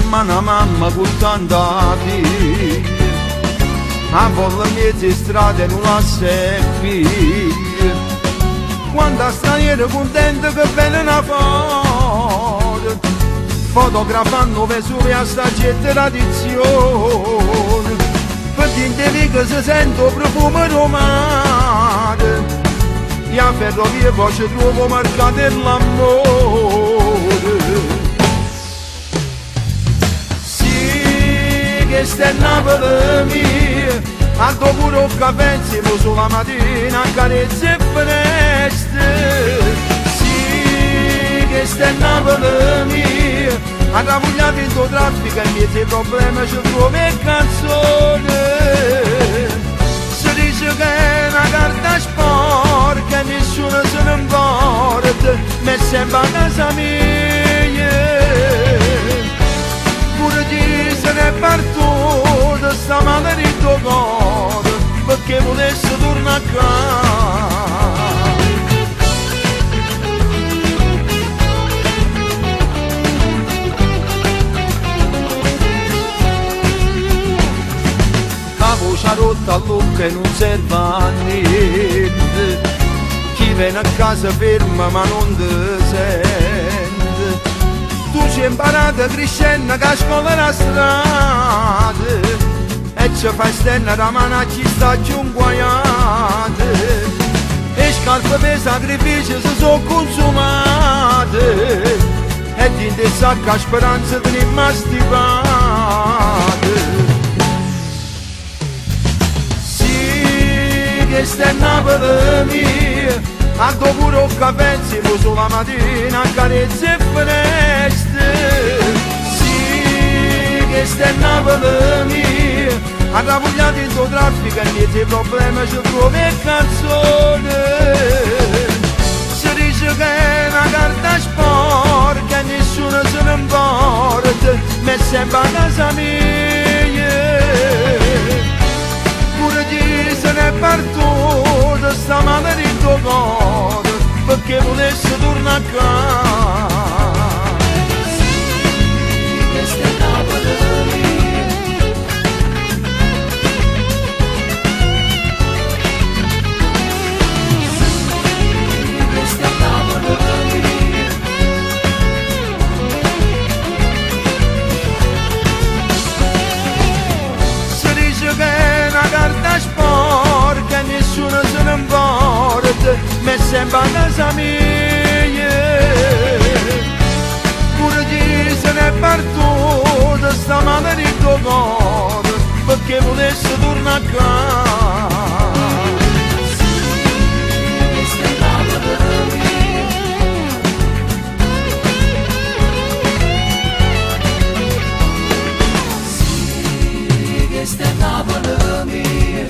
mamma, una mamma con tanta figlia, a volte mezze strade non la serve. Quando straniero contento che viene una foto, fotografando Vesuvio a sta tradizione, per dire che si sente profumo romano, e a ferrovia voce trovo marca dell'amore. Sì, che sta in Napoli mia, alto pure che pensi sulla mattina, carezze e fresche. Sì, che sta in Napoli mia, a ravogliare il tuo traffico e miei problemi ci trovi canzone. Si dice che è una carta sporca e nessuno se ne importa, ma sempre a casa mia. Pure chi se ne è partito sta male di tuo cuore, perché volesse tornare a casa. La voce rotta all'occhio e non serve a niente, chi viene a casa ferma ma non ti sente. Tu ci hai imparato crescendo che a scuola era strada, e ci fai stendere la mano a chi sta giù inguaiate. E scarpe per sacrificio si sono consumate, e ti in sacca speranza te ne masticate. Che sta in Napoli mia, alto pure che pensi sulla mattina, carezze e fresche. Sì, che sta in Napoli mia, a ravogliare il tuo traffico e niente problemi ci trovi canzone. Si dice che è una carta sporca e nessuno se ne importa, ma è sempre a casa mia. Pure chi se ne è partito sta male di tuo cuore, perché volesse tornare a casa. Sì, questa è Napoli mia. Sì, questa è Napoli mia. Si dice che è una carta sporca e nessuno se ne importa, ma è sempre a casa mia. Pure chi se ne è partito sta male di tuo cuore, perché volesse tornare a casa. Sì, questa è Napoli mia. Sì, questa è Napoli mia.